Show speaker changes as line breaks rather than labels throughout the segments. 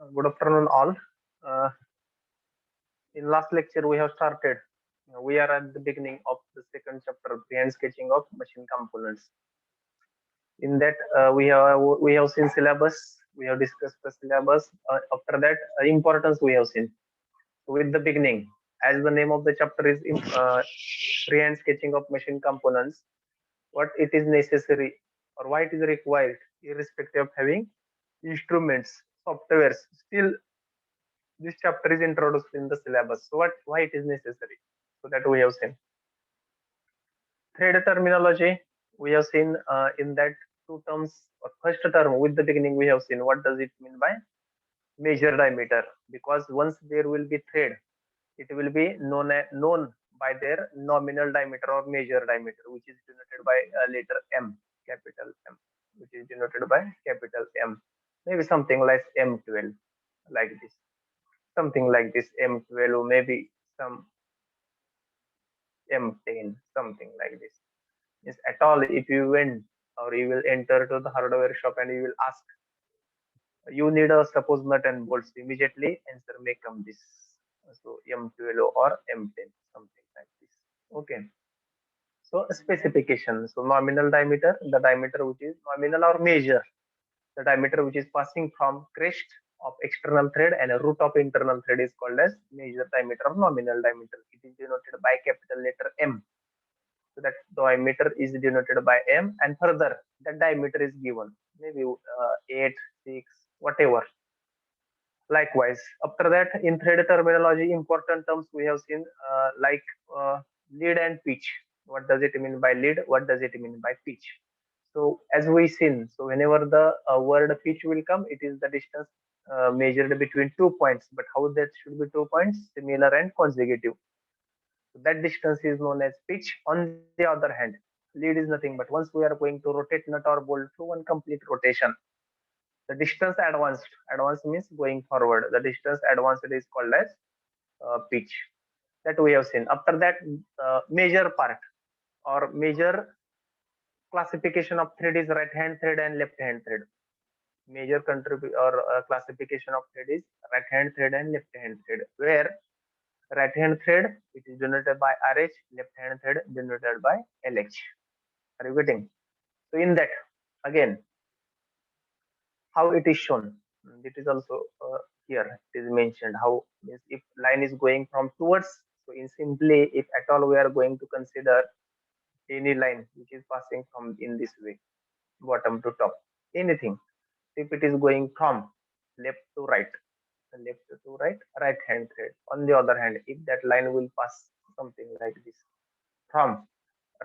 Good afternoon, all. Uh, in last lecture, we have started. We are at the beginning of the second chapter, freehand sketching of machine components. In that, we have seen syllabus. We have discussed the syllabus. After that, importance we have seen. With the beginning, as the name of the chapter is freehand sketching of machine components, what it is necessary or why it is required, irrespective of having instruments, softwares. Still, this chapter is introduced in the syllabus. So what why it is necessary? So that we have seen. Thread terminology, we have seen in that two terms. First term with the beginning, we have seen what does it mean by measure diameter, because once there will be thread, it will be known by their nominal diameter or measure diameter, which is denoted by letter M, capital M, which is denoted by capital M. Maybe something like M12, like this, something like this M12, or maybe some M10, something like this. Yes, at all, if you went or you will enter to the hardware shop and you will ask, you need a suppose nut and bolts, immediately answer may come this. So M12 or M10, something like this. Okay. So specification. So nominal diameter, the diameter which is nominal or measure, the diameter which is passing from crest of external thread and a root of internal thread is called as measure diameter or nominal diameter. It is denoted by capital letter M. So that diameter is denoted by M, and further the diameter is given, maybe 8, 6, whatever. Likewise, after that, in thread terminology, important terms we have seen like lead and pitch. What does it mean by lead? What does it mean by pitch? So as we seen, so whenever the word pitch will come, it is the distance measured between 2 points. But how that should be 2 points? Similar and consecutive. So that distance is known as pitch. On the other hand, lead is nothing but once we are going to rotate nut or bolt through one complete rotation, the distance advanced. Advanced means going forward. The distance advanced is called as pitch. That we have seen. After that, major part or major classification of thread is right hand thread and left hand thread. Major contribute or classification of thread is right hand thread and left hand thread, where right hand thread it is denoted by RH, left hand thread denoted by LH. Are you getting? So in that, again, how it is shown, it is also here it is mentioned how, means if line is going from towards, so in simply if at all we are going to consider any line which is passing from in this way, bottom to top, anything, if it is going from left to right, left to right, right hand thread. On the other hand, if that line will pass something like this from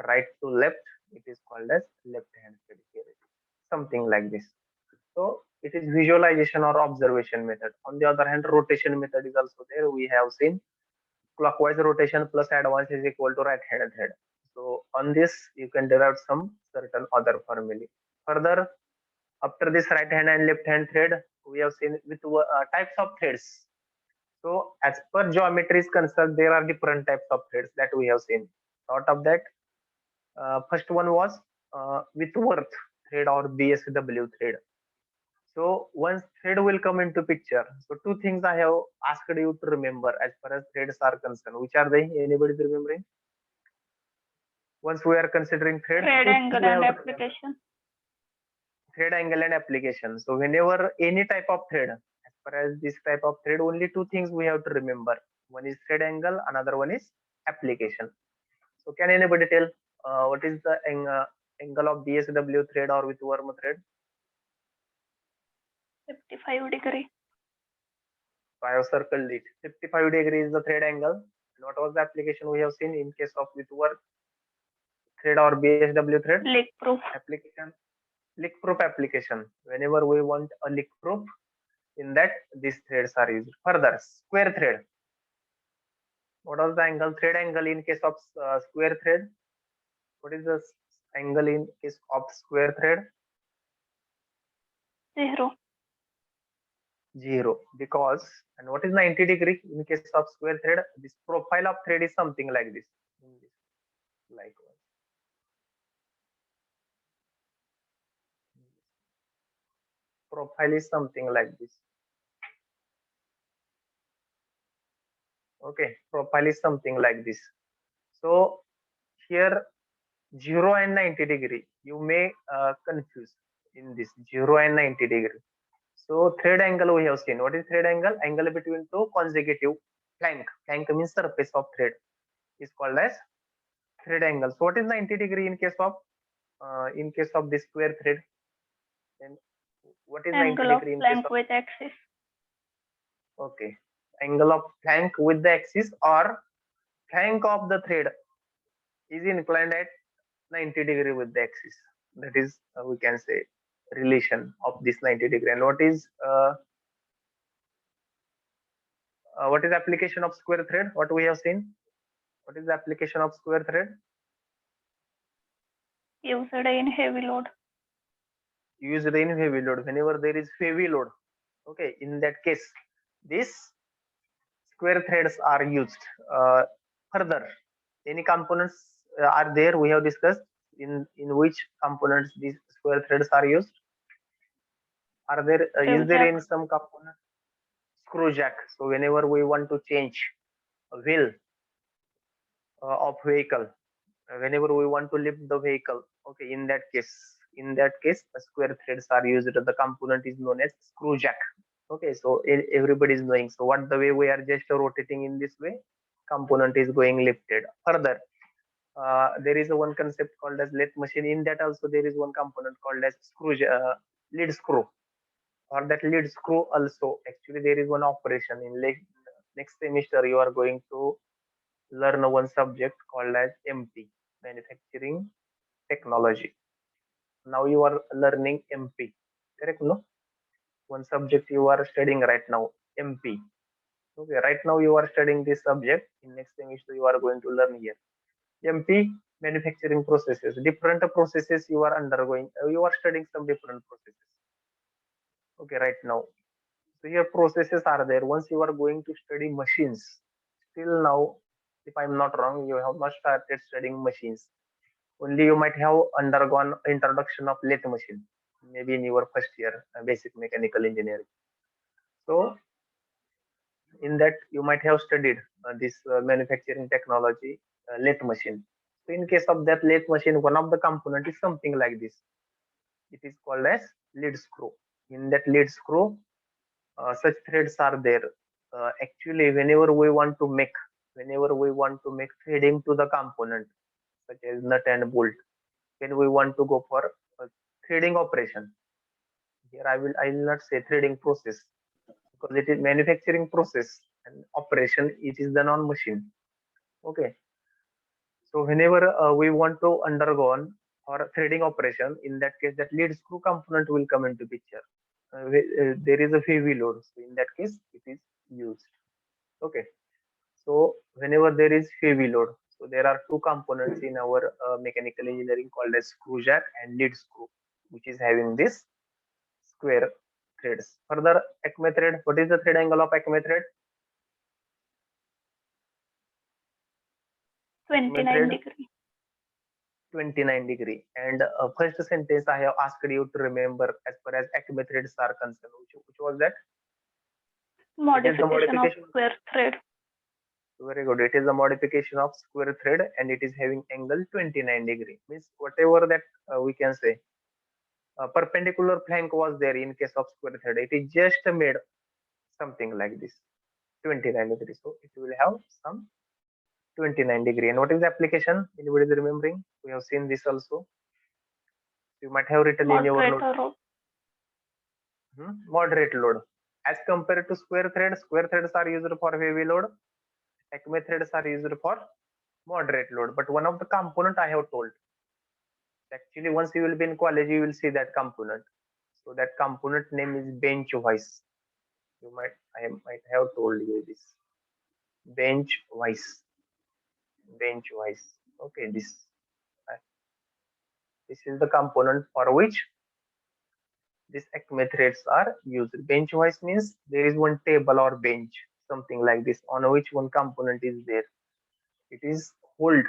right to left, it is called as left hand thread. Here it is something like this. So it is visualization or observation method. On the other hand, rotation method is also there. We have seen clockwise rotation plus advance is equal to right hand thread. So on this, you can derive some certain other formulae. Further, after this right hand and left hand thread, we have seen with types of threads. So as per geometry is concerned, there are different types of threads that we have seen. Out of that, first one was Whitworth thread or BSW thread. So once thread will come into picture, so two things I have asked you to remember as far as threads are concerned. Which are they? Anybody is remembering? Once we are considering thread,
Thread
two things
angle
we
and
have to remember:
application.
thread angle and application. So whenever any type of thread, as far as this type of thread, only two things we have to remember. One is thread angle, another one is application. So can anybody tell what is the angle of BSW thread or with worm thread?
55 degree.
So I have circled it. 55 degrees is the thread angle. And what was the application we have seen in case of with work thread or BSW thread?
Leak proof.
Application, leak proof application. Whenever we want a leak proof, in that these threads are used. Further, square thread. What was the angle? Thread angle in case of square thread. What is the angle in case of square thread?
0.
0. Because, and what is 90 degree in case of square thread? This profile of thread is something like this. Likewise. Profile is something like this. Okay, profile is something like this. So here 0 and 90 degree, you may confuse in this 0 and 90 degree. So thread angle we have seen. What is thread angle? Angle between two consecutive flank. Flank means surface of thread is called as thread angle. So what is 90 degree in case of this square thread? Then what is 90
Angle of
degree in case
flank
of,
with axis.
okay, angle of flank with the axis, or flank of the thread is inclined at 90 degree with the axis. That is, we can say, relation of this 90 degree. And what is application of square thread? What we have seen? What is the application of square thread?
Used in heavy load.
Used in heavy load. Whenever there is heavy load, okay, in that case, these square threads are used. Further, any components are there? We have discussed in which components these square threads are used. Are there?
Screw
Is there
jack.
in some component? Screw jack. So whenever we want to change a wheel of vehicle, whenever we want to lift the vehicle, okay, in that case the square threads are used. The component is known as screw jack. Okay, so everybody is knowing. So what the way we are just rotating in this way, component is going lifted. Further, there is a one concept called as lathe machine. In that also there is one component called as lead screw, or that lead screw also. Actually there is one operation in next semester you are going to learn one subject called as MP, manufacturing technology. Now you are learning MP, correct? No, one subject you are studying right now, MP. Okay, right now you are studying this subject. In next semester you are going to learn here MP, manufacturing processes. Different processes you are undergoing. You are studying some different processes. Okay, right now. So here processes are there. Once you are going to study machines, till now, if I'm not wrong, you have not started studying machines. Only you might have undergone introduction of lathe machine, maybe in your first year, basic mechanical engineering. So in that you might have studied this manufacturing technology, lathe machine. So in case of that lathe machine, one of the component is something like this. It is called as lead screw. In that lead screw, such threads are there. Actually, whenever we want to make threading to the component, such as nut and bolt, when we want to go for a threading operation, here I will not say threading process, because it is manufacturing process and operation. It is done on machine. Okay, so whenever we want to undergo or threading operation, in that case, that lead screw component will come into picture. There is a heavy load, so in that case, it is used. Okay, so whenever there is heavy load, so there are two components in our mechanical engineering called as screw jack and lead screw, which is having this square threads. Further, Acme thread. What is the thread angle of Acme thread? Acme
29
thread,
degree.
29 degree. And first sentence I have asked you to remember as far as Acme threads are concerned. Which was that? It is the
Modification of
modification.
square thread.
Very good. It is a modification of square thread and it is having angle 29 degree. Means whatever that we can say, perpendicular flank was there in case of square thread. It is just made something like this, 29 degree. So it will have some 29 degree. And what is the application? Anybody is remembering? We have seen this also. You might have written in your note.
Moderator load.
Moderate load. As compared to square threads are used for heavy load. Acme threads are used for moderate load. But one of the component I have told. Actually, once you will be in college, you will see that component. So that component name is bench vise. I might have told you this. Bench vise. Bench vise. Okay, uh, this is the component for which these Acme threads are used. Bench vise means there is one table or bench, something like this, on which one component is there. It is hold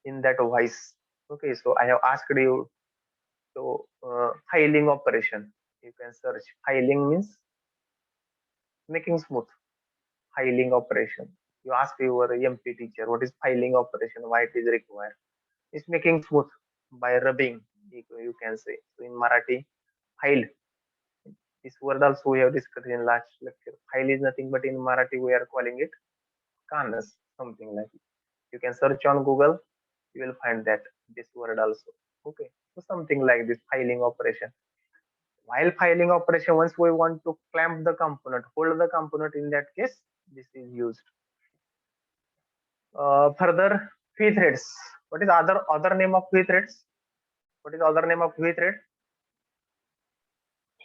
in that vise. Okay, so I have asked you. So filing operation. You can search. Filing means making smooth. Filing operation. You ask your MP teacher what is filing operation, why it is required. It's making smooth by rubbing, you can say. So in Marathi, file. This word also we have discussed in last lecture. File is nothing but in Marathi we are calling it kanas, something like it. You can search on Google, you will find that this word also. Okay, so something like this filing operation. While filing operation, once we want to clamp the component, hold the component, in that case, this is used. Further, V threads. What is other name of V threads? What is other name of V thread?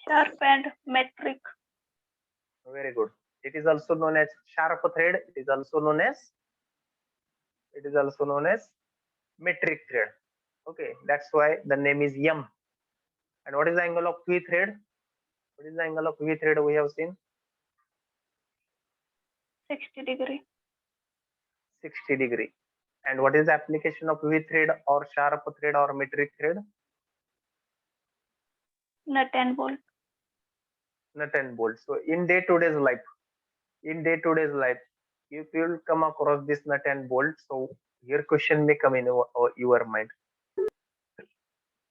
Sharp and metric.
Very good. It is also known as sharp thread. It is also known as metric thread. Okay, that's why the name is M. And what is the angle of V thread? What is the angle of V thread we have seen?
60 degree.
60 degree. And what is the application of V thread or sharp thread or metric thread?
Nut and bolt.
Nut and bolt. So in day-to-day life, if you will come across this nut and bolt, so your question may come in your mind.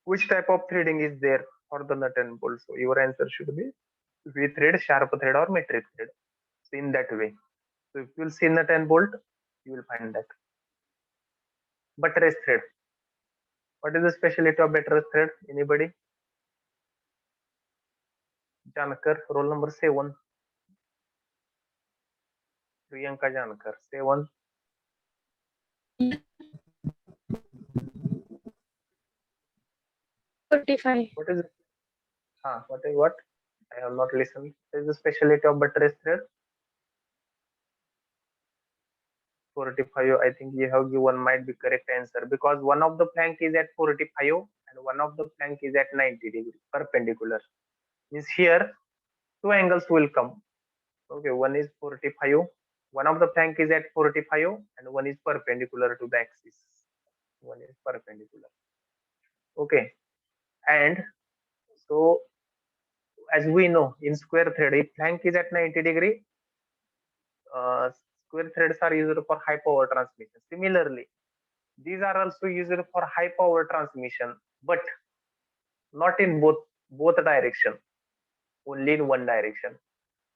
Which type of threading is there for the nut and bolt? So your answer should be V thread, sharp thread, or metric thread. So in that way. So if you will see nut and bolt, you will find that. Buttress thread. What is the specialty of buttress thread? Anybody? Janakar, roll number 7. Priyanka Janakar, 7.
45.
What is it? What? I have not listened. What is the specialty of buttress thread? 45. I think you have given might be correct answer because one of the flank is at 45 and one of the flank is at 90 degrees perpendicular. Means here two angles will come. Okay, one is 45. One of the flank is at 45 and one is perpendicular to the axis. One is perpendicular. Okay, and so as we know in square thread, if flank is at 90 degree, square threads are used for high power transmission. Similarly, these are also used for high power transmission, but not in both direction, only in one direction.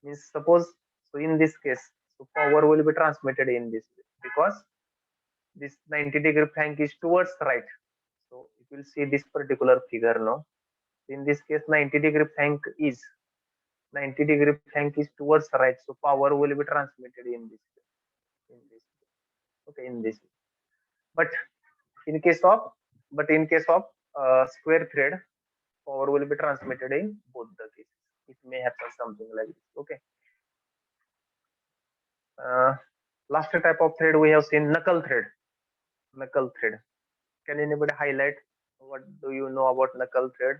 Means suppose, so in this case, so power will be transmitted in this way because this 90-degree flank is towards right. So you will see this particular figure now. In this case, 90-degree flank is towards right. So power will be transmitted in this way. Okay, in this way. But in case of square thread, power will be transmitted in both the cases. It may happen something like this. Okay. Last type of thread we have seen knuckle thread. Can anybody highlight what do you know about knuckle thread?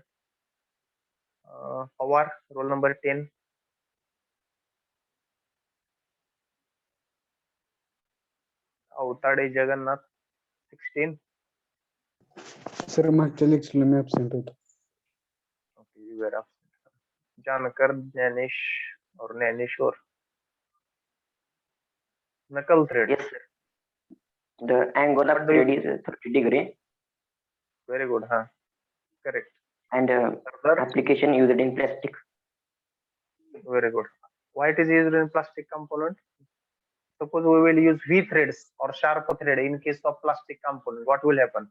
Pawar, roll number 10. Avtade Jagannath, 16.
Sir मागच्या लेक्चरला मी absent होतो.
Okay, you were absent. Janakar, Janish or Nanishore. Knuckle thread.
Yes, sir. The angle of
What do you-
thread is 30 degree
Very good, huh? Correct.
and
Further,
application used in plastic.
very good. Why it is used in plastic component? Suppose we will use V threads or sharp thread in case of plastic component. What will happen?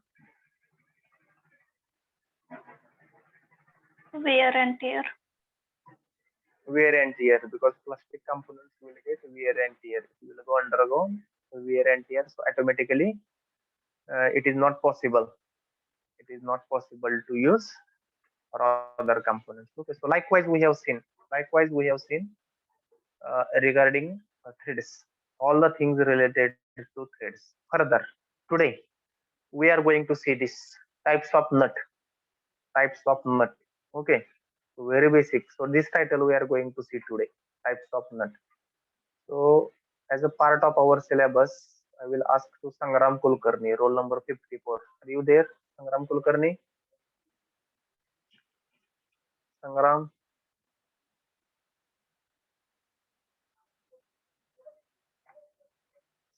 Wear and tear.
Wear and tear, because plastic components will get wear and tear. It will undergo wear and tear. So automatically, it is not possible. It is not possible to use for other components. Okay. So likewise, we have seen. Regarding threads, all the things related to threads. Further, today we are going to see this types of nut. Okay, so very basic. So this title we are going to see today, types of nut. So as a part of our syllabus, I will ask to Sangram Kulkarni, roll number 54. Are you there, Sangram Kulkarni? Sangram.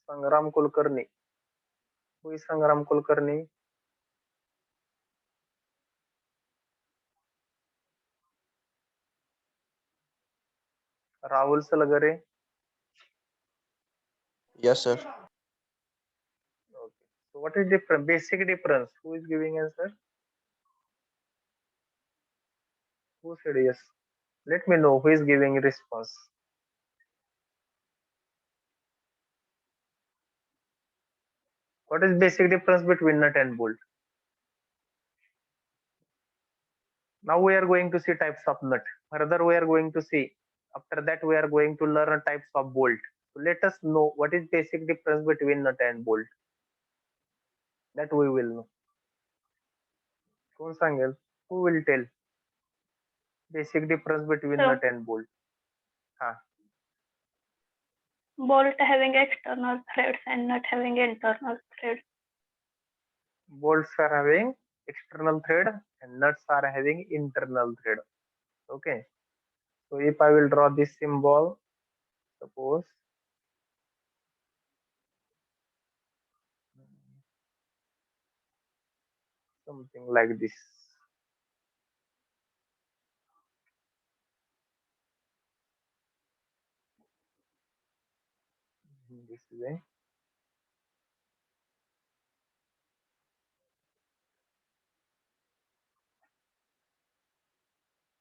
Sangram Kulkarni. Who is Sangram Kulkarni? Rahul Salgare.
Yes, sir.
Okay. So what is different? Basic difference. Who is giving answer? Who said yes? Let me know who is giving response. What is basic difference between nut and bolt? Now we are going to see types of nut. Further we are going to see. After that we are going to learn types of bolt. So let us know what is basic difference between nut and bolt. That we will know. कोण सांगेल? Who will tell? Basic difference between
So-
nut and bolt.
Bolt having external threads and nut having internal threads.
Bolts are having external thread and nuts are having internal thread. Okay. So if I will draw this symbol, suppose something like this. This way.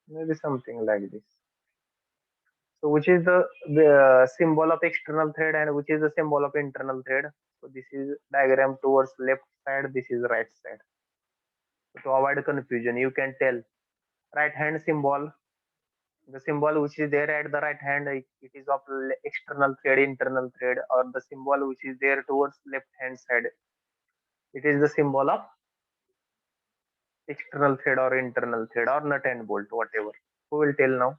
Maybe something like this. So which is the symbol of external thread and which is the symbol of internal thread? So this is diagram towards left side, this is right side. So to avoid confusion, you can tell right hand symbol, the symbol which is there at the right hand, it is of external thread, internal thread, or the symbol which is there towards left hand side, it is the symbol of external thread or internal thread or nut and bolt, whatever. Who will tell now?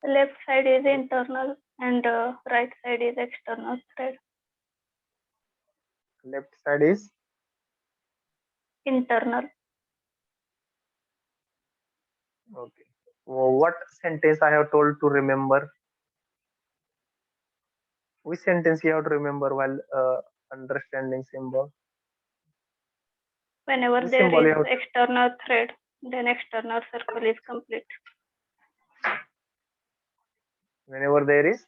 The left side is internal and right side is external thread.
Left side is
Internal.
okay. What sentence I have told to remember? Which sentence you have to remember while understanding symbol?
Whenever
Which
there
symbol you
is
have?
external thread, then external circle is complete.
Whenever there is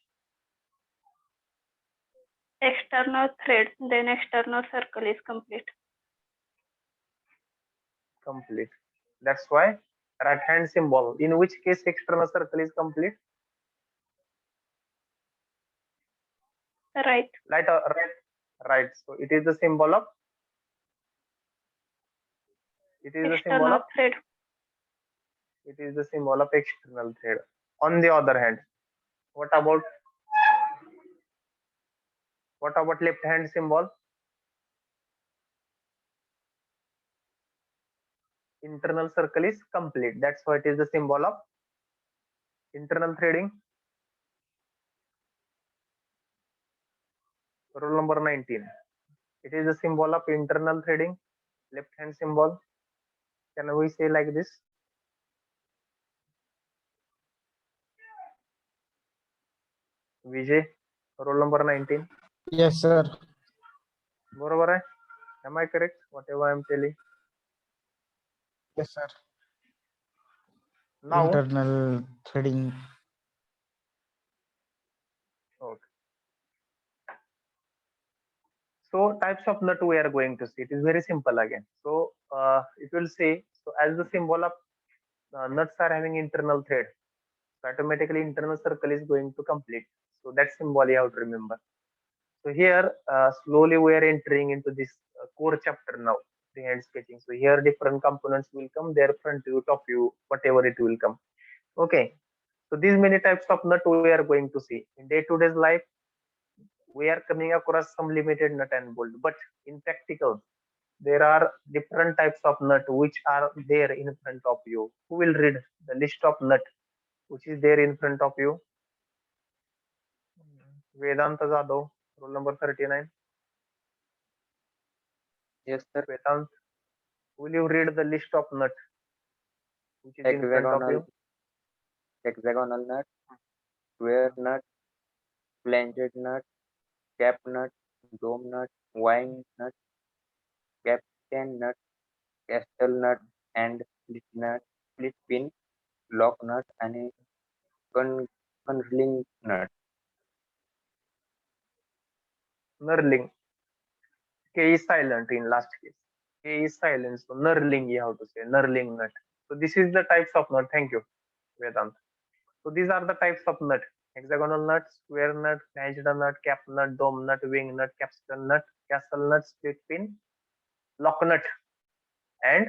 External thread, then external circle is complete.
complete. That's why right hand symbol. In which case external circle is complete?
Right.
Right or right? Right. So it is the symbol of. It is the symbol
External
of.
thread.
It is the symbol of external thread. On the other hand, what about left hand symbol? Internal circle is complete. That's why it is the symbol of internal threading. Rule number 19. It is the symbol of internal threading. Left hand symbol. Can we say like this? Vijay, rule number 19.
Yes, sir.
बरोबर आहे? Am I correct? Whatever I am telling.
Yes, sir.
Now,
Internal threading.
okay. So types of nut we are going to see. It is very simple again. So it will say, so as the symbol of nuts are having internal thread, so automatically internal circle is going to complete. So that symbol you have to remember. So here slowly we are entering into this core chapter now, freehand sketching. So here different components will come, their front view, top view, whatever it will come. Okay. So these many types of nut we are going to see in day-to-day life. We are coming across some limited nut and bolt, but in practical there are different types of nut which are there in front of you. Who will read the list of nut which is there in front of you? Vedanta Jadhav, roll number 39.
Yes, sir.
Vedant, will you read the list of nut which is in front of you?
Hexagonal nut, square nut, flanged nut, cap nut, dome nut, wine nut, captain nut, castle nut, and split nut, split pin, lock nut, आणि knurling nut.
Knurling. K is silent in last case. K is silent. So knurling, you have to say knurling nut. So this is the types of nut. Thank you, Vedant. So these are the types of nut: hexagonal nut, square nut, flanged nut, cap nut, dome nut, wing nut, capstan nut, castle nut, split pin, lock nut, and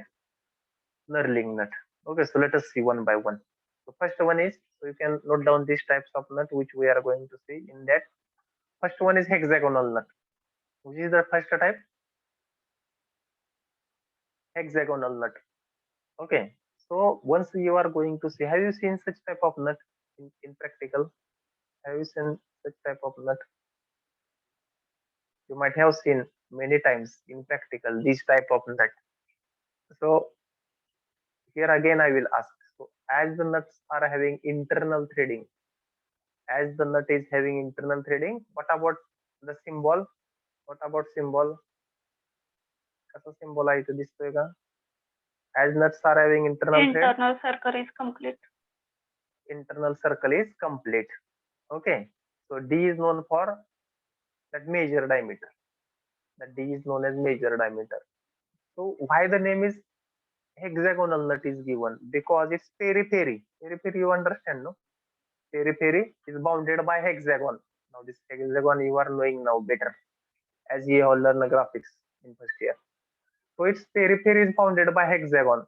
knurling nut. Okay, so let us see one by one. So first one is, so you can note down these types of nut which we are going to see in that. First one is hexagonal nut. Which is the first type? Hexagonal nut. Okay, so once you are going to see, have you seen such type of nut in practical? Have you seen such type of nut? You might have seen many times in practical this type of nut. So here again I will ask, so as the nuts are having internal threading, as the nut is having internal threading, what about the symbol? What about symbol? कसा symbol आहे इथे दिसतोय का? As nuts are having internal thread,
Internal circle is complete.
internal circle is complete. Okay, so D is known for that major diameter. That D is known as major diameter. So why the name is hexagonal nut is given? Because it's periphery. Periphery, you understand, no? Periphery is bounded by hexagon. Now this hexagon you are knowing now better, as you all learn graphics in first year. So its periphery is bounded by hexagon.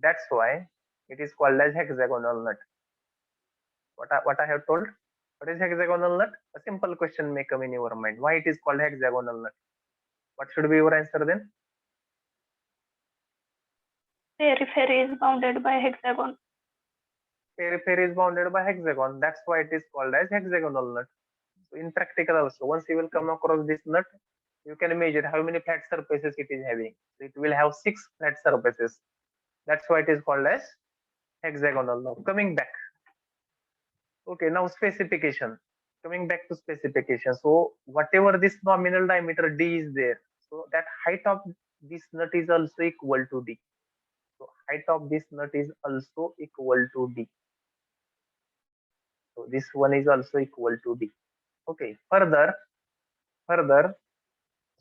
That's why it is called as hexagonal nut. What I have told? What is hexagonal nut? A simple question may come in your mind. Why it is called hexagonal nut? What should be your answer then?
Periphery is bounded by hexagon.
Periphery is bounded by hexagon. That's why it is called as hexagonal nut. So in practical also, once you will come across this nut, you can measure how many flat surfaces it is having. So it will have 6 flat surfaces. That's why it is called as hexagonal. Now coming back. Okay, now specification. Coming back to specification. So whatever this nominal diameter D is there, so that height of this nut is also equal to D. So height of this nut is also equal to D. So this one is also equal to D. Okay, further,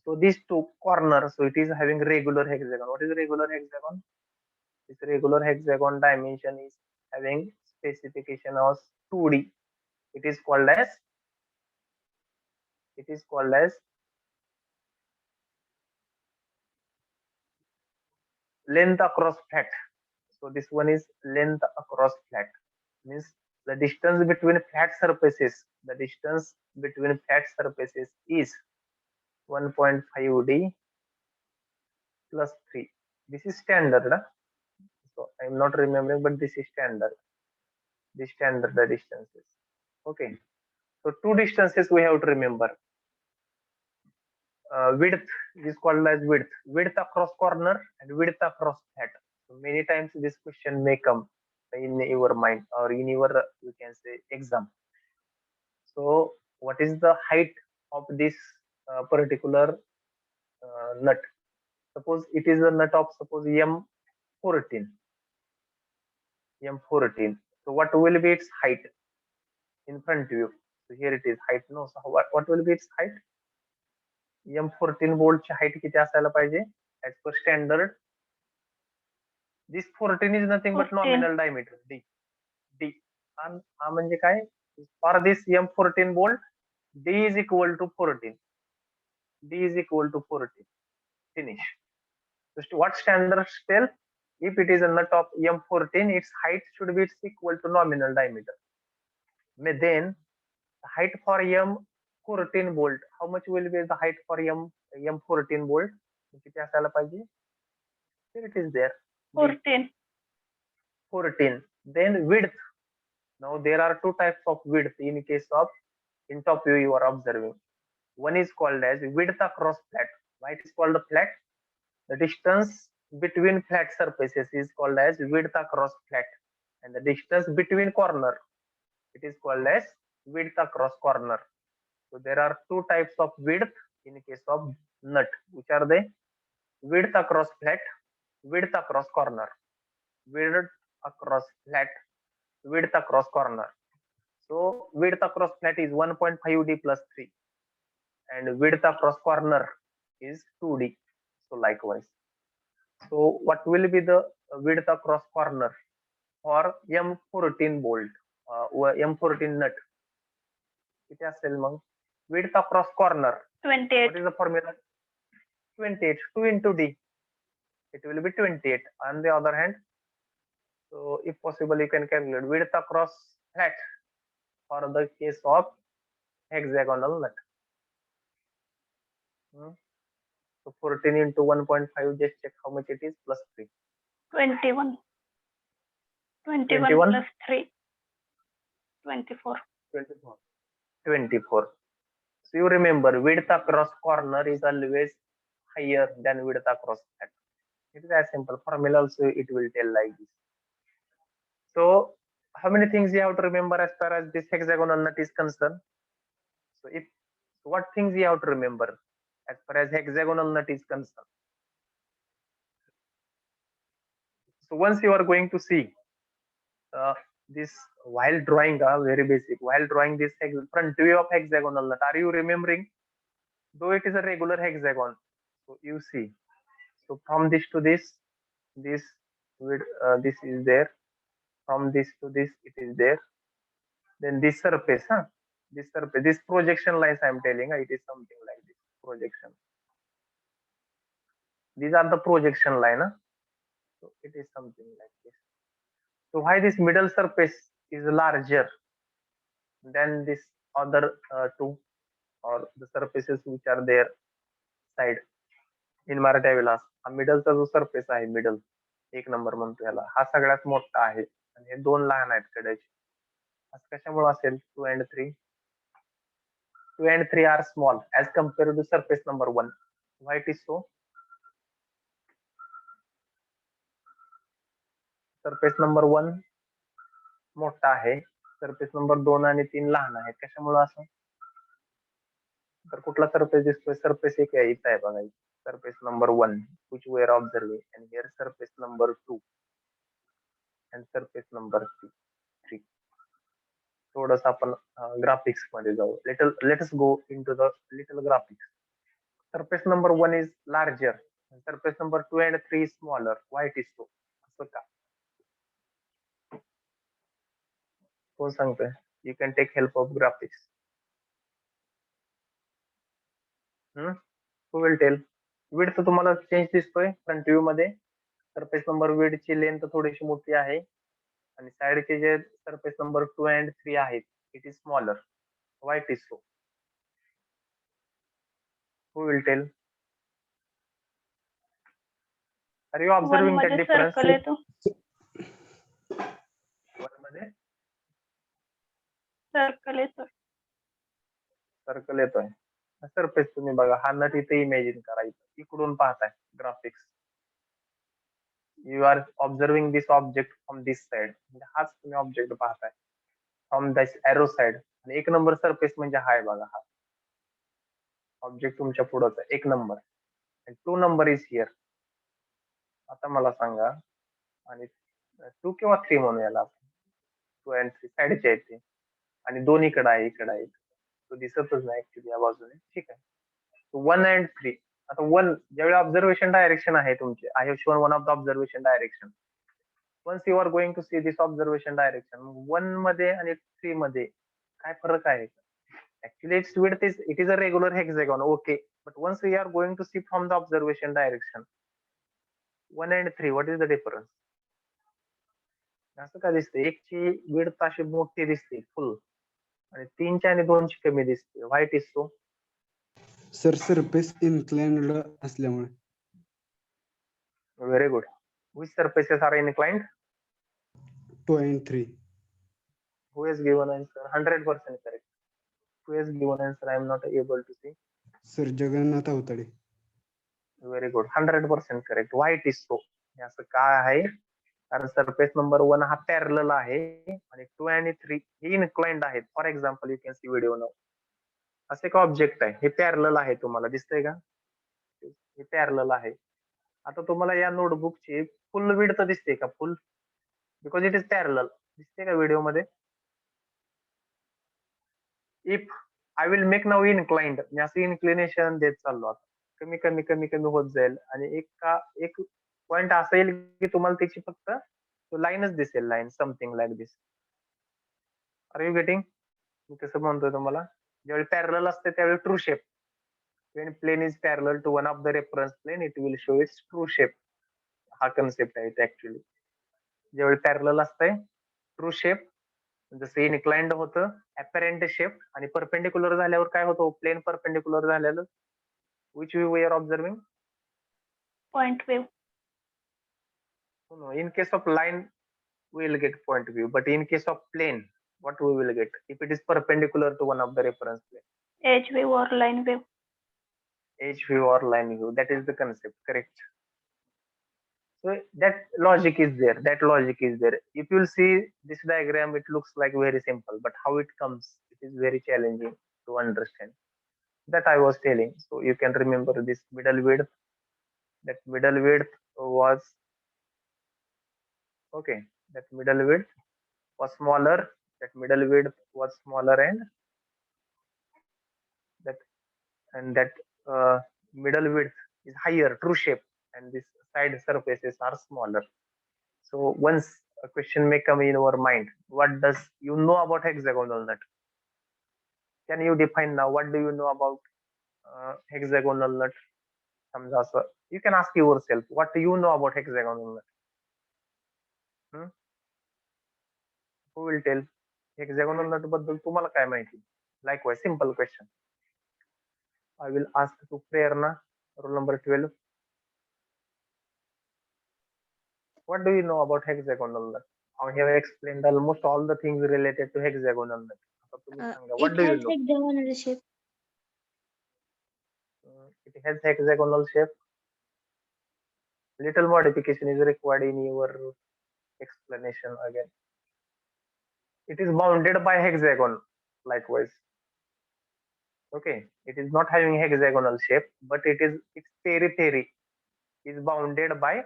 so these two corners, so it is having regular hexagon. What is regular hexagon? This regular hexagon dimension is having specification of 2D. It is called as length across flat. So this one is length across flat, means the distance between flat surfaces, is 1.5D plus 3. This is standard, huh? So I'm not remembering, but this is standard. This standard the distances. Okay, so two distances we have to remember. Width is called as width across corner and width across flat. So many times this question may come in your mind or in your, you can say, exam. So what is the height of this particular nut? Suppose it is a nut of, suppose M14. So what will be its height in front view? So here it is height. No, so what will be its height? M14 बोल्टची height किती असायला पाहिजे? As per standard, this 14 is nothing but
14.
nominal diameter D. हा म्हणजे काय? For this M14 bolt, D is equal to 14. Finish. So what standards tell? If it is a nut of M14, its height should be equal to nominal diameter. Then the height for M14 bolt, how much will be the height for M14 bolt? किती असायला पाहिजे? Here it is there. 14. Then width. Now there are two types of width in case of in top view you are observing. One is called as width across flat. Why it is called a flat? The distance between flat surfaces is called as width across flat, and the distance between corner, it is called as width across corner. So there are two types of width in case of nut. Which are they? Width across flat, width across corner. Width across flat, width across corner. So width across flat is 1.5D plus 3, and width across corner is 2D. So likewise. So what will be the width across corner for M14 bolt व M14 nut? किती असेल मग? Width across corner.
28.
What is the formula? 28. 2 into D. It will be 28. On the other hand, so if possible, you can calculate width across flat for the case of hexagonal nut. So 14 into 1.5, just check how much it is, plus 3.
21. 21
21?
plus 3. 24.
24. 24. So you remember, width across corner is always higher than width across flat. It is as simple. Formula also it will tell like this. So how many things you have to remember as far as this hexagonal nut is concerned? So if what things you have to remember as far as hexagonal nut is concerned? So once you are going to see this while drawing very basic, while drawing this front view of hexagonal nut, are you remembering? Though it is a regular hexagon, so you see, so from this to this width, this is there. From this to this, it is there. Then this surface, this surface, this projection lines I am telling, it is something like this projection. These are the projection line. So it is something like this. So why this middle surface is larger than this other two, or the surfaces which are there side? In Marathi I will ask, हा मिडलचा जो surface आहे, middle एक number म्हणतो याला, हा सगळ्यात मोठा आहे आणि हे दोन लहान आहेत कदाचित. असं कशामुळे असेल? 2 and 3. 2 and 3 are small as compared to surface number 1. Why it is so? Surface number 1 मोठा आहे, सरफेस नंबर 2 आणि 3 लहान आहेत. कशामुळे असं? तर कुठला सरफेस दिसतोय? सरफेस एक आहे, इथं आहे बघा, surface number 1 which we are observing, and here surface number 2 and surface number 3. थोडस आपण ग्राफिक्स मध्ये जाऊ. let us go into the little graphics. Surface number 1 is larger, and surface number 2 and 3 is smaller. Why it is so? असं का? कोण सांगतोय? You can take help of graphics. Who will tell? Width तुम्हाला change दिसतोय front view मध्ये. Surface number विड ची length थोडीशी मोठी आहे आणि साइडचे जे सरफेस नंबर 2 and 3 आहेत, it is smaller. Why it is so? Who will tell? Are you
1
observing that
मध्ये
difference?
सर्कल येतो.
1 मध्ये
सर्कल येतो.
सर्कल येतोय. सरफेस तुम्ही बघा, हा नट इथे इमॅजिन करा, इकडून पाहताय graphics. You are observing this object from this side, म्हणजे हाच तुम्ही ऑब्जेक्ट पाहताय फ्रॉम दिस एरो साइड. आणि एक नंबर सरफेस म्हणजे हाय बघा, हा ऑब्जेक्ट तुमच्या पुढंच आहे, एक नंबर. आणि 2 नंबर इज हिअर. आता मला सांगा, आणि 2 किंवा 3 म्हणू याला आपण, 2 and 3 साइडचे आहेत ते, आणि 2 इकडे आहे, इकडे आहे, तो दिसतच नाही ऍक्च्युली या बाजूने. ठीक आहे. 1 and 3. आता 1 ज्यावेळी ऑब्झर्वेशन डायरेक्शन आहे तुमचे, I have shown one of the observation direction. Once you are going to see this observation direction, 1 मध्ये आणि 3 मध्ये काय फरक आहे? Actually, its width is, it is a regular hexagon, okay. But once we are going to see from the observation direction, 1 and 3, what is the difference? असं का दिसते? एकची width अशी मोठी दिसते फुल, आणि 3ची आणि 2ची कमी दिसते. Why it is so?
Sir surface inclined असल्यामुळे.
Very good. Which surfaces are inclined?
2 and 3.
Who has given answer? 100% correct. Who has given answer? I am not able to see.
Sir Jagannath Awtade.
Very good. 100% correct. Why it is so? हे असं काय आहे? कारण surface number 1 हा parallel आहे आणि 2 आणि 3 हे inclined आहेत. For example, you can see video now. असं एक ऑब्जेक्ट आहे, हे पॅरलल आहे, तुम्हाला दिसतंय का? हे पॅरलल आहे. आता तुम्हाला या नोटबुकची फुल विड्थ दिसते का? Full, because it is parallel. दिसते का व्हिडिओ मध्ये? If I will make now inclined, मी असं इन्क्लिनेशन देत चाललो आता, कमी कमी कमी कमी होत जाईल आणि एक पॉइंट असा येईल की तुम्हाला त्याची फक्त लाईनच दिसेल, line something like this. Are you getting? मी कसं म्हणतोय तुम्हाला, ज्यावेळी पॅरलल असते त्यावेळी true shape. when plane is parallel to one of the reference plane it will show its true shape. हा कन्सेप्ट आहे ऍक्च्युली. ज्यावेळी पॅरलल असतंय ट्रू शेप, जसं इनक्लाइंड होतं अपॅरेंट शेप, आणि परपेंडिक्युलर झाल्यावर काय होतं? प्लेन परपेंडिक्युलर झालेलं, which we were observing?
Point view.
No, in case of line we will get point view, but in case of plane what we will get if it is perpendicular to one of the reference plane?
Edge view or line view.
Edge view or line view, that is the concept, correct? So that logic is there, that logic is there. If you'll see this diagram, it looks like very simple, but how it comes, it is very challenging to understand. That I was telling. So you can remember this middle width, that middle width was okay, that middle width was smaller, that middle width was smaller, and that middle width is higher, true shape, and these side surfaces are smaller. So once a question may come in your mind, what does you know about hexagonal nut? Can you define now? What do you know about hexagonal nut? समजा असं, you can ask yourself, what do you know about hexagonal nut? Who will tell? Hexagonal nut बद्दल तुम्हाला काय माहिती? Likewise, simple question. I will ask to Prerna, roll number 12. What do you know about hexagonal nut? I have explained almost all the things related to hexagonal nut. आता तुम्ही सांगा, what
It
do you
has
know?
hexagonal shape.
It has hexagonal shape. Little modification is required in your explanation again. It is bounded by hexagon, likewise. Okay, it is not having hexagonal shape, but its periphery is bounded by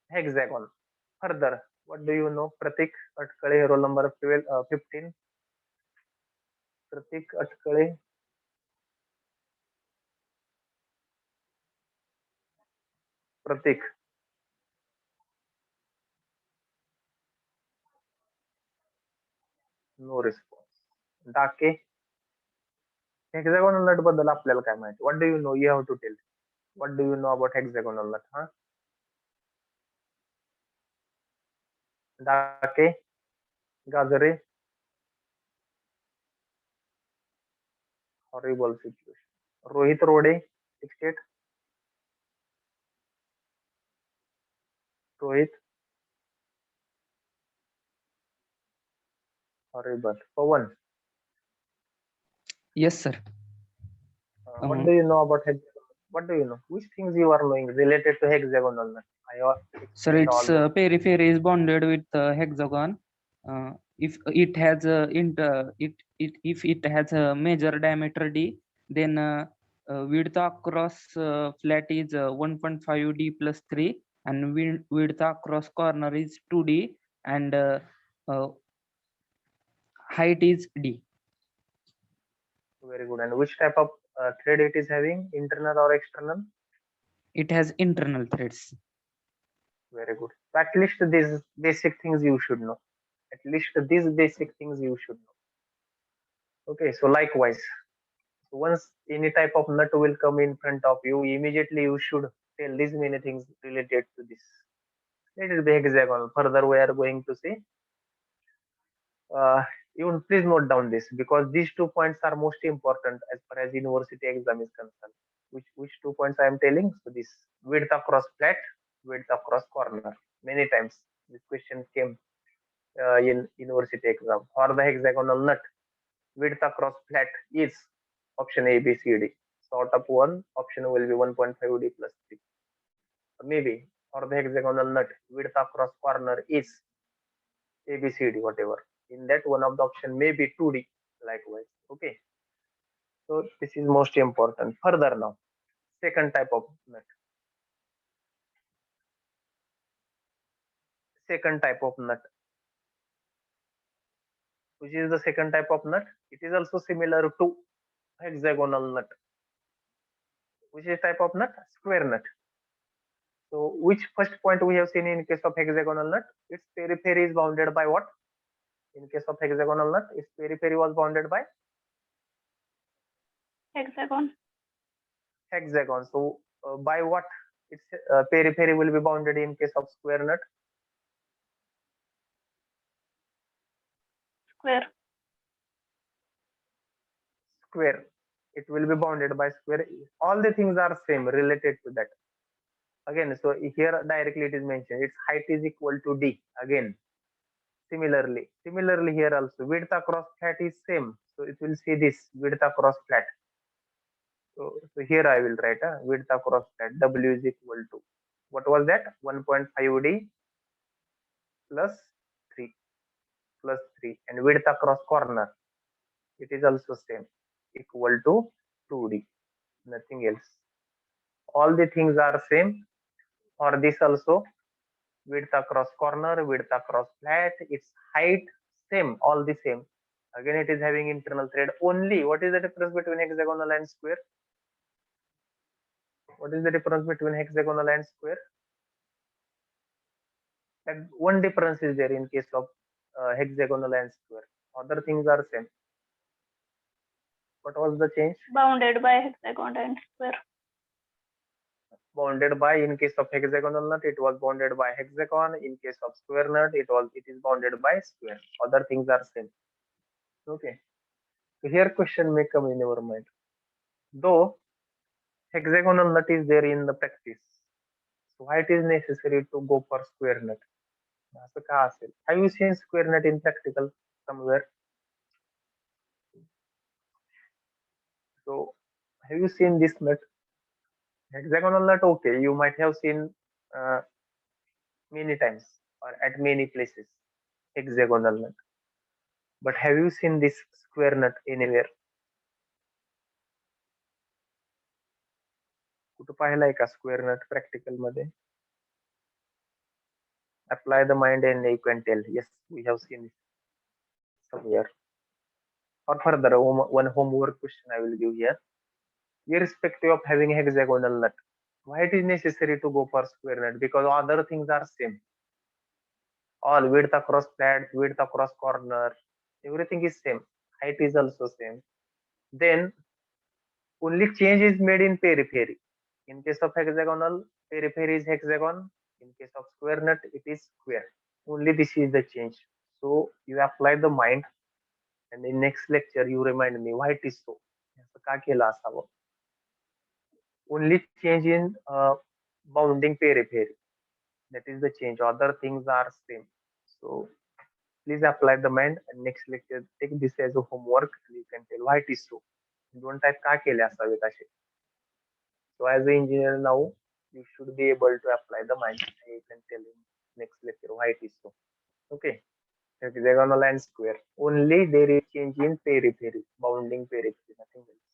hexagon. Further, what do you know? Pratik Atkale, roll number 15. Pratik Atkale. Pratik. No response. Dake. Hexagonal nut बद्दल आपल्याला काय माहिती? What do you know? You have to tell. What do you know about hexagonal nut? Huh? Dake. Gazare. Horrible situation. Rohit Rode. 68. Rohit. Horrible. Pawan.
Yes, sir.
What do you know about hexagonal? What do you know? Which things you are knowing related to hexagonal nut?
Sir, its periphery is bounded with hexagon. If it has if it has a major diameter d, then width across flat is 1.5 d plus 3, and width across corner is 2d, and height is d.
Very good. And which type of thread it is having? Internal or external?
It has internal threads.
Very good. So at least these basic things you should know. At least these basic things you should know. Okay. So likewise, once any type of nut will come in front of you, immediately you should tell these many things related to this. Let it be hexagonal. Further, we are going to see. You please note down this, because these 2 points are most important as far as university exam is concerned. Which 2 points I am telling? So this width across flat, width across corner. Many times this question came in university exam. For the hexagonal nut, width across flat is option A, B, C, D. So out of one, option will be 1.5 D plus 3. Maybe for the hexagonal nut, width across corner is A, B, C, D, whatever. In that, one of the option may be 2D, likewise. Okay. So this is most important. Further now, second type of nut. Second type of nut. Which is the second type of nut? It is also similar to hexagonal nut. Which is type of nut? Square nut. So which first point we have seen in case of hexagonal nut? Its periphery is bounded by what? In case of hexagonal nut, its periphery was bounded by
Hexagon.
hexagon. So by what its periphery will be bounded in case of square nut?
Square.
Square. It will be bounded by square. All the things are same related to that. Again, so here directly it is mentioned its height is equal to d. Again, similarly here also width across flat is same. So it will see this width across flat. So here I will write width across flat W is equal to what was that 1.5d plus 3 and width across corner it is also same equal to 2d, nothing else. All the things are same for this also. Width across corner, width across flat, its height same, all the same. Again it is having internal thread. Only what is the difference between hexagonal and square? What is the difference between hexagonal and square? That one difference is there in case of hexagonal and square. Other things are same. What was the change?
Bounded by hexagon and square.
Bounded by, in case of hexagonal nut it was bounded by hexagon. In case of square nut it is bounded by square. Other things are same. Okay. So here question may come in your mind. Though hexagonal nut is there in the practice, so why it is necessary to go for square nut? असं का असेल? Have you seen square nut in practical somewhere? So have you seen this nut? Hexagonal nut, okay, you might have seen many times or at many places hexagonal nut. But have you seen this square nut anywhere? कुठं पाहिलाय का square nut practical मध्ये? Apply the mind and you can tell. Yes, we have seen it somewhere. Or further, one homework question I will give here. Irrespective of having hexagonal nut, why it is necessary to go for square nut? Because other things are same. All width across flat, width across corner, everything is same. Height is also same. Then only change is made in periphery. In case of hexagonal, periphery is hexagon. In case of square nut, it is square. Only this is the change. So you apply the mind, and in next lecture you remind me why it is so. असं का केलं असावं? Only change in bounding periphery. That is the change. Other things are same. So please apply the mind, and next lecture take this as a homework and you can tell why it is so. Don't type का केले असावेत असे. So as an engineer now, you should be able to apply the mind and you can tell in next lecture why it is so. Okay. Hexagonal and square. Only there is change in periphery, bounding periphery, nothing else.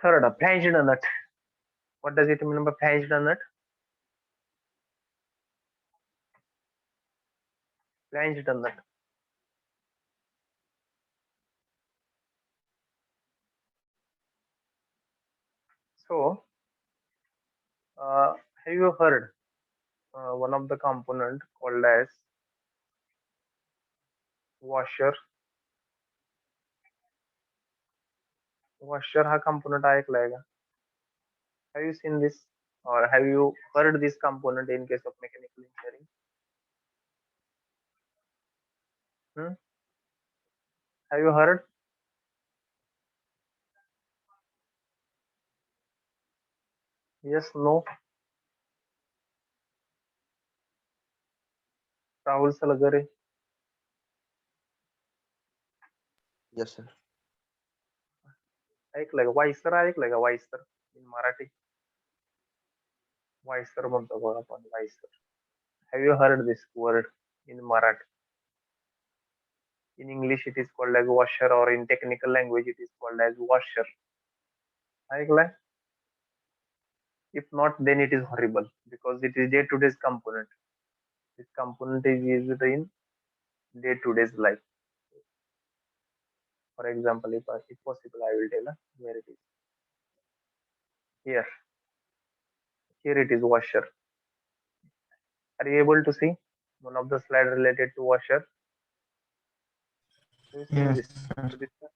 Third, flanged nut. What does it mean by flanged nut? Flanged nut. So, have you heard one of the component called as washer? Washer हा component ऐकलाय का? Have you seen this or have you heard this component in case of mechanical engineering? Have you heard? Yes, no. Rahul Salagare.
Yes, sir.
ऐकलंय का? Wiser ऐकलंय का? Wiser in Marathi. Wiser म्हणतो बघ आपण wiser. Have you heard this word in Marathi? In English, it is called as washer, or in technical language, it is called as washer. ऐकलंय? If not, then it is horrible because it is day-to-day component. This component is used in day-to-day life. For example, if possible, I will tell where it is. Here. Here it is washer. Are you able to see one of the slide related to washer? You see
Yes,
this?
sir.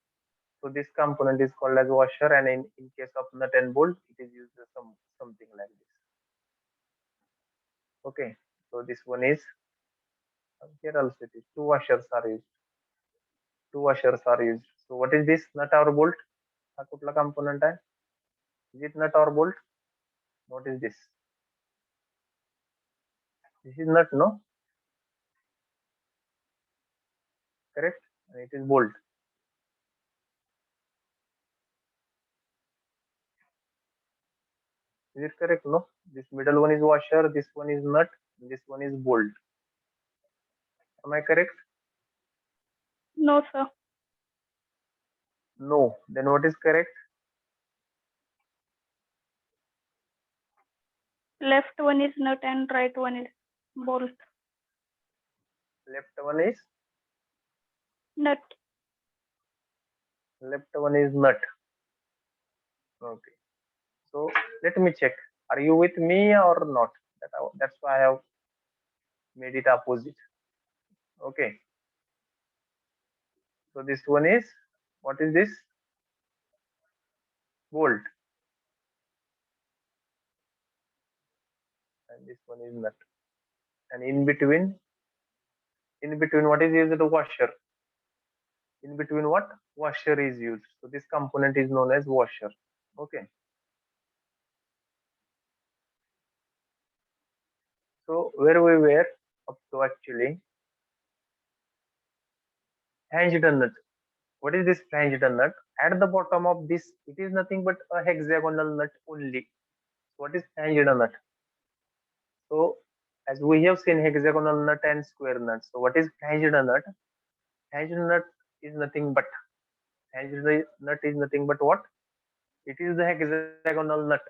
So this component is called as washer, and in case of nut and bolt, it is used as something like this. Okay, so this one is here also it is two washers are used. Two washers are used. So what is this nut or bolt? हा कुठला component आहे? Is it nut or bolt? What is this? This is nut, no? Correct? And it is bolt. Is it correct? No. This middle one is washer. This one is nut. This one is bolt. Am I correct?
No, sir.
No. Then what is correct?
Left one is nut and right one is bolt.
Left one is
Nut.
nut. Okay. So let me check. Are you with me or not? That's why I have made it opposite. Okay. So this one is, what is this? Bolt. And this one is nut. And in between what is used? Washer. In between what? Washer is used. So this component is known as washer. Okay. So where we were up to actually hinged nut. What is this hinged nut? At the bottom of this, it is nothing but a hexagonal nut only. What is hinged nut? So as we have seen hexagonal nut and square nut. So what is hinged nut? Hinged nut is nothing but what? It is the hexagonal nut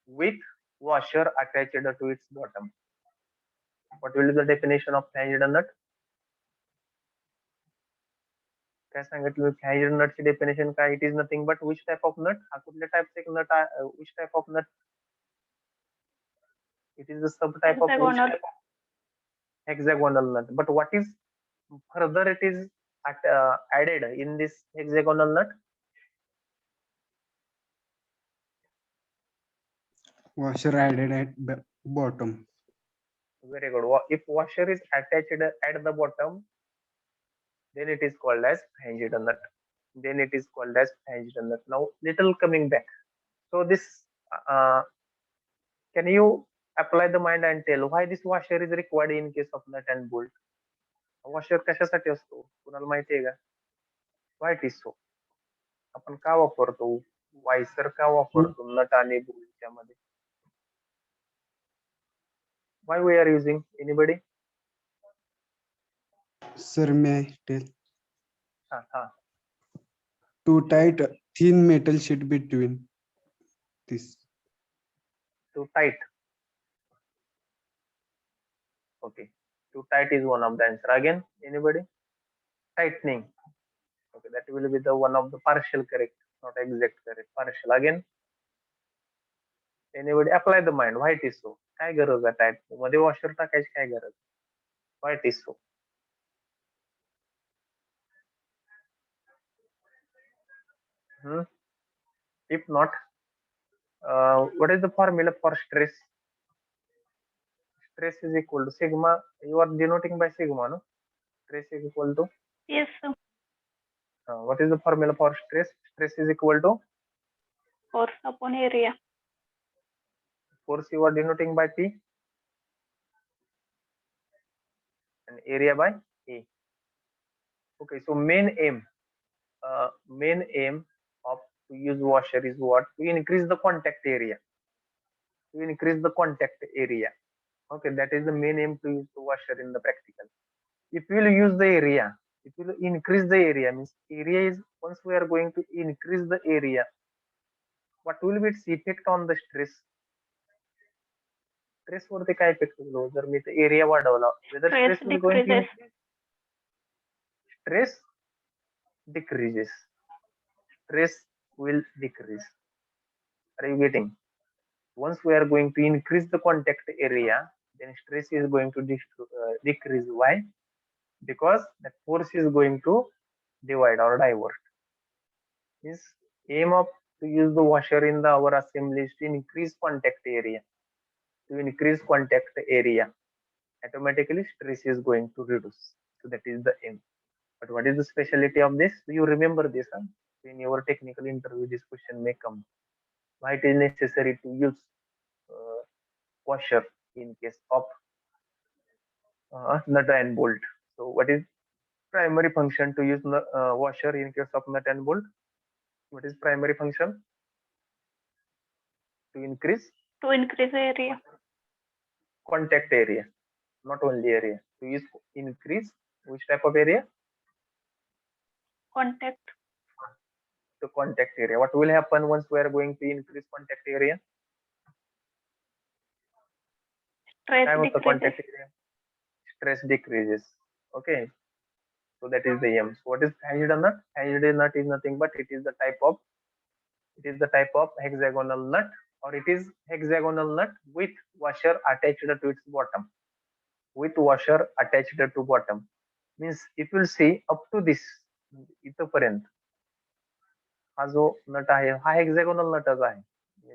with washer attached to its bottom. What will be the definition of hinged nut? काय सांगितलं hinged nut ची definition काय? It is nothing but which type of nut? हा कुठल्या type चे nut आहे? Which type of nut? It is the subtype of which
Hexagonal.
type of hexagonal nut. But what is further it is added in this hexagonal nut?
Washer added at bottom.
Very good. If washer is attached at the bottom, then it is called as hinged nut. Then it is called as hinged nut. Now, little coming back. So this, can you apply the mind and tell why this washer is required in case of nut and bolt? Washer कशासाठी असतो? कुणाला माहिती आहे का? Why it is so? आपण का वापरतो? Wiser का वापरतो नट आणि बोल्टच्या मध्ये? Why we are using? Anybody?
Sir, may I tell?
हाँ.
To tight thin metal sheet between this.
Too tight. Okay. Too tight is one of the answer. Again, anybody? Tightening. Okay, that will be the one of the partial correct, not exact correct. Partial. Again, anybody? Apply the mind. Why it is so? काय गरज आहे tight मध्ये washer टाकायची काय गरज? Why it is so? If not, what is the formula for stress? Stress is equal to sigma. You are denoting by sigma, no? Stress is equal to.
Yes, sir.
What is the formula for stress? Stress is equal to
Force upon area.
force. You are denoting by P and area by A. Okay, so main aim of to use washer is what? To increase the contact area. To increase the contact area. Okay, that is the main aim to use the washer in the practical. If you will use the area, It will increase the area. Means area is, once we are going to increase the area, what will be its effect on the stress? Stress वरती काय effect होईल जर मी area वाढवला? Whether
Stress
stress will going to
decreases.
increase? Stress decreases. Stress will decrease. Are you getting? Once we are going to increase the contact area, then stress is going to decrease. Why? Because the force is going to divide or divert. This aim of to use the washer in the our assembly is to increase contact area. To increase contact area, automatically stress is going to reduce. So that is the aim. But what is the specialty of this? You remember this, huh? In your technical interview, this question may come. Why it is necessary to use washer in case of nut and bolt? So what is primary function to use washer in case of nut and bolt? What is primary function? To increase
area.
contact area, not only area. To use increase which type of area?
Contact.
To contact area. What will happen once we are going to increase contact area?
Stress
Time of the
decreases.
contact area. Stress decreases. Okay. So that is the aim. So what is hinged nut? Hinged nut is nothing but it is the type of hexagonal nut, or it is hexagonal nut with washer attached to its bottom. With washer attached to bottom. Means if you will see up to this इथपर्यंत हा जो नट आहे हा hexagonal नटच आहे,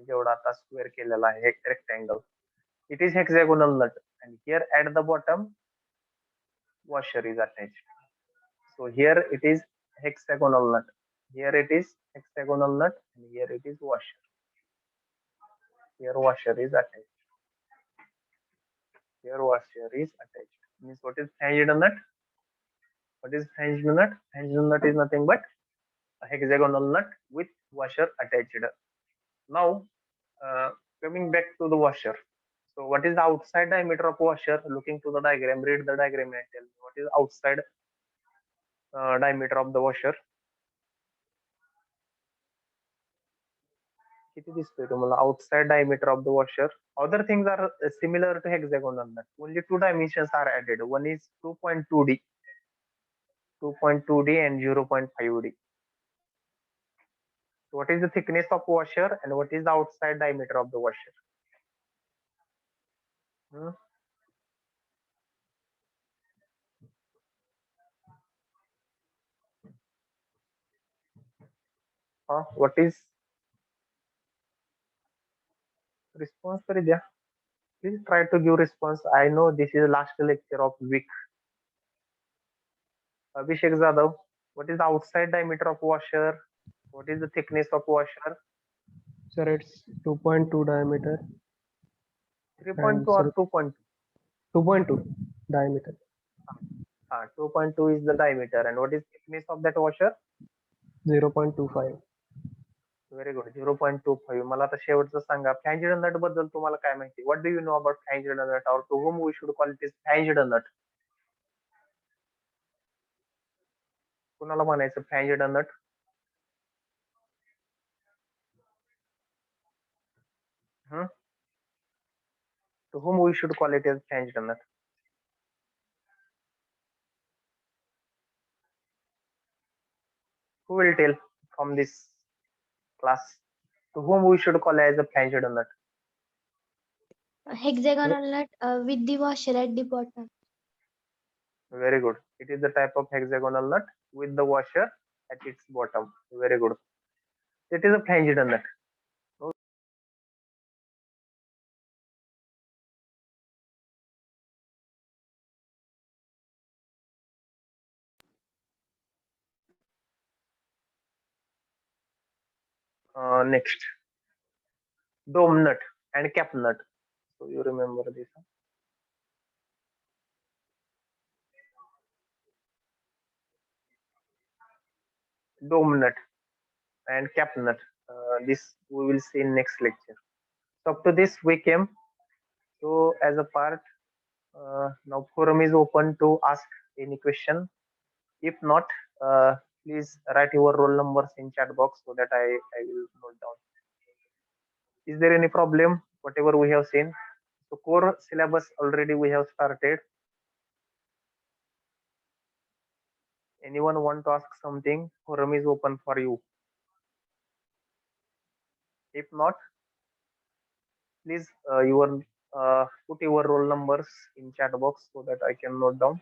जेवढा आता square केलेला आहे rectangle. It is hexagonal nut and here at the bottom washer is attached. So here it is hexagonal nut, here it is hexagonal nut, and here it is washer. Here washer is attached, here washer is attached. Means what is hinged nut? What is hinged nut? Hinged nut is nothing but a hexagonal nut with washer attached. Now coming back to the washer. So what is the outside diameter of washer? Looking to the diagram, read the diagram and tell me what is outside diameter of the washer. किती दिसतोय तुम्हाला outside diameter of the washer? Other things are similar to hexagonal nut. Only two dimensions are added. One is 2.2D, 2.2D and 0.5D. So what is the thickness of washer and what is the outside diameter of the washer? What is response? Please try to give response. I know this is the last lecture of week. Abhishek Zadav, what is the outside diameter of washer? What is the thickness of washer?
Sir, it's 2.2 diameter.
3.2 or 2.2?
2.2 diameter.
2.2 is the diameter. And what is thickness of that washer?
0.25.
Very good. 0.25. मला आता शेवटचं सांगा, फ्लॅंज्ड नट बद्दल तुम्हाला काय माहिती? What do you know about फ्लॅंज्ड nut, or to whom we should call it is फ्लॅंज्ड नट? कुणाला म्हणायचं फ्लॅंज्ड नट? To whom we should call it as flanged nut? Who will tell from this class? To whom we should call as a flanged nut?
Hexagonal nut with the washer at the bottom.
Very good. It is the type of hexagonal nut with the washer at its bottom. Very good. It is a flanged nut. Next, dome nut and cap nut. So you remember this. Dome nut and cap nut. This we will see in next lecture. So up to this we came. So as a part, now forum is open to ask any question. If not, please write your roll numbers in chat box so that I will note down. Is there any problem? Whatever we have seen. So core syllabus already we have started. Anyone want to ask something? Forum is open for you. If not, please put your roll numbers in chat box so that I can note down.